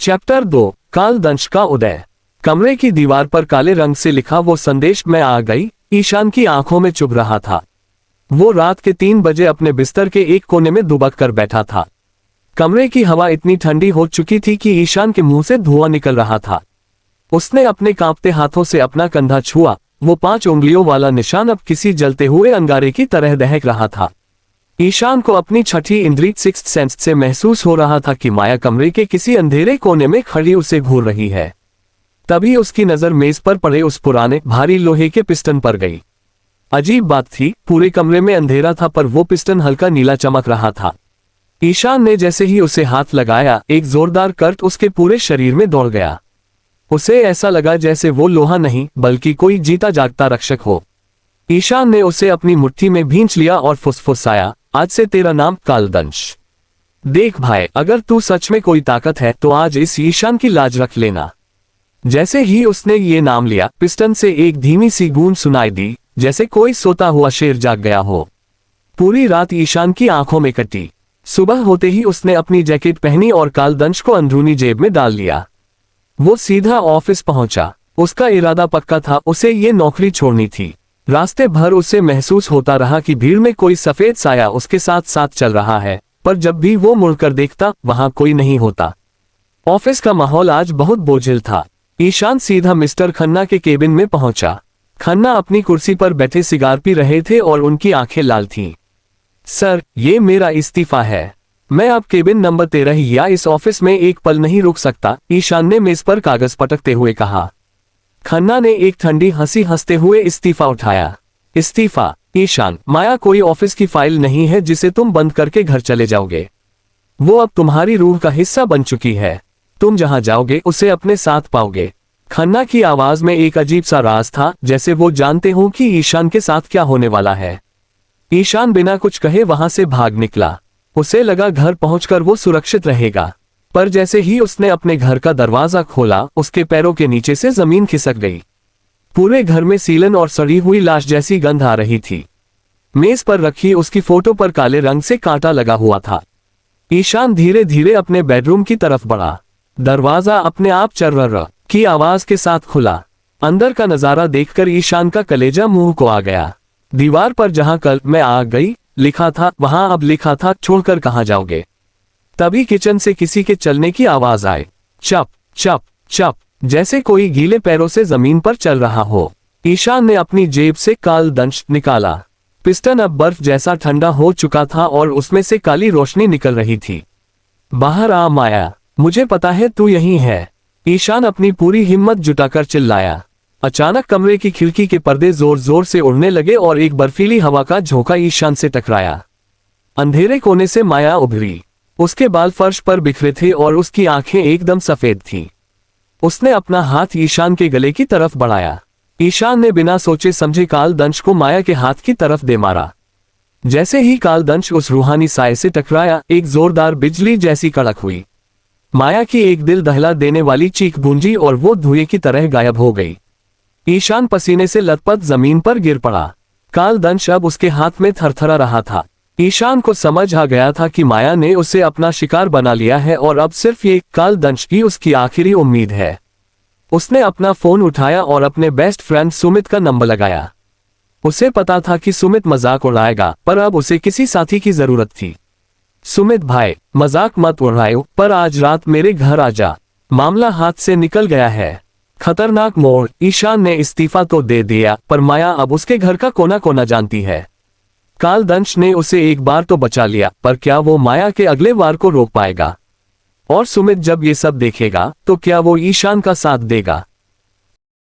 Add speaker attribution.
Speaker 1: Chapter 2 कालदंश का उदय। कमरे की दीवार पर काले रंग से लिखा वो संदेश मैं आ गई ईशान की आंखों में चुभ रहा था। वो रात के 3 बजे अपने बिस्तर के एक कोने में दुबक कर बैठा था। कमरे की हवा इतनी ठंडी हो चुकी थी कि ईशान के मुंह से धुआं निकल रहा था। उसने अपने कांपते हाथों से अपना कंधा छुआ। वो 5 उंगलियों वाला निशान अब किसी जलते हुए अंगारे की तरह दहक रहा था। ईशान को अपनी छठी इंद्रिय सिक्स्थ सेंस से महसूस हो रहा था कि माया कमरे के किसी अंधेरे कोने में खड़ी उसे घूर रही है। तभी उसकी नजर मेज पर पड़े उस पुराने भारी लोहे के पिस्टन पर गई। अजीब बात थी, पूरे कमरे में अंधेरा था पर वो पिस्टन हल्का नीला चमक रहा था। ईशान ने जैसे ही उसे हाथ लगाया, एक जोरदार कर्ट उसके पूरे शरीर में दौड़ गया। उसे ऐसा लगा जैसे वो लोहा नहीं बल्कि कोई जीता जागता रक्षक हो। ईशान ने उसे अपनी मुट्ठी में भींच लिया और फुसफुसाया, आज से तेरा नाम कालदंश। देख भाई, अगर तू सच में कोई ताकत है तो आज इस ईशान की लाज रख लेना। जैसे ही उसने ये नाम लिया, पिस्टन से एक धीमी सी गूंज सुनाई दी, जैसे कोई सोता हुआ शेर जाग गया हो। पूरी रात ईशान की आंखों में कटी। सुबह होते ही उसने अपनी जैकेट पहनी और कालदंश को अंदरूनी जेब में डाल लिया। वो सीधा ऑफिस पहुंचा। उसका इरादा पक्का था, उसे ये नौकरी छोड़नी थी। रास्ते भर उसे महसूस होता रहा कि भीड़ में कोई सफेद साया उसके साथ साथ चल रहा है, पर जब भी वो मुड़कर देखता वहां कोई नहीं होता। ऑफिस का माहौल आज बहुत बोझिल था। ईशान सीधा मिस्टर खन्ना के केबिन में पहुंचा। खन्ना अपनी कुर्सी पर बैठे सिगार पी रहे थे और उनकी आंखें लाल थीं। सर, ये मेरा इस्तीफा है। मैं अब केबिन नंबर 13 या इस ऑफिस में एक पल नहीं रुक सकता, ईशान ने मेज पर कागज पटकते हुए कहा। खन्ना ने एक ठंडी हंसी हंसते हुए इस्तीफा उठाया। इस्तीफा? ईशान, माया कोई ऑफिस की फाइल नहीं है जिसे तुम बंद करके घर चले जाओगे। वो अब तुम्हारी रूह का हिस्सा बन चुकी है। तुम जहां जाओगे उसे अपने साथ पाओगे। खन्ना की आवाज में एक अजीब सा राज था, जैसे वो जानते हो कि ईशान के साथ क्या होने वाला है। ईशान बिना कुछ कहे वहां से भाग निकला। उसे लगा घर पहुंचकर वो सुरक्षित रहेगा, पर जैसे ही उसने अपने घर का दरवाजा खोला, उसके पैरों के नीचे से जमीन खिसक गई। पूरे घर में सीलन और सड़ी हुई लाश जैसी गंध आ रही थी। मेज पर रखी उसकी फोटो पर काले रंग से कांटा लगा हुआ था। ईशान धीरे धीरे अपने बेडरूम की तरफ बढ़ा। दरवाजा अपने आप चर्र की आवाज के साथ खुला। अंदर का नजारा देखकर ईशान का कलेजा मुंह को आ गया। दीवार पर जहां कल मैं आ गई लिखा था, वहां अब लिखा था छोड़कर कहां जाओगे। तभी किचन से किसी के चलने की आवाज आई। चप चप चप, जैसे कोई गीले पैरों से जमीन पर चल रहा हो। ईशान ने अपनी जेब से कालदंश निकाला। पिस्टन अब बर्फ जैसा ठंडा हो चुका था और उसमें से काली रोशनी निकल रही थी। बाहर आ माया, मुझे पता है तू यहीं है। ईशान अपनी पूरी हिम्मत जुटाकर चिल्लाया। अचानक कमरे की खिड़की के पर्दे जोर जोर से उड़ने लगे और एक बर्फीली हवा का झोंका ईशान से टकराया। अंधेरे कोने से माया उभरी। उसके बाल फर्श पर बिखरे थे और उसकी आंखें एकदम सफेद थीं। उसने अपना हाथ ईशान के गले की तरफ बढ़ाया। ईशान ने बिना सोचे समझे कालदंश को माया के हाथ की तरफ दे मारा। जैसे ही कालदंश उस रूहानी साए से टकराया, एक जोरदार बिजली जैसी कड़क हुई। माया की एक दिल दहला देने वाली चीख गूंजी और वो धुएं की तरह गायब हो गई। ईशान पसीने से लथपथ जमीन पर गिर पड़ा। कालदंश अब उसके हाथ में थरथरा रहा था। ईशान को समझ आ गया था कि माया ने उसे अपना शिकार बना लिया है और अब सिर्फ ये कालदंश ही उसकी आखिरी उम्मीद है। उसने अपना फोन उठाया और अपने बेस्ट फ्रेंड सुमित का नंबर लगाया। उसे पता था कि सुमित मजाक उड़ाएगा, पर अब उसे किसी साथी की जरूरत थी। सुमित भाई, मजाक मत उड़ाओ, पर आज रात मेरे घर आ जा। मामला हाथ से निकल गया है। खतरनाक मोड़। ईशान ने इस्तीफा तो दे दिया, पर माया अब उसके घर का कोना कोना जानती है। कालदंश ने उसे एक बार तो बचा लिया, पर क्या वो माया के अगले वार को रोक पाएगा? और सुमित जब ये सब देखेगा तो क्या वो ईशान का साथ देगा?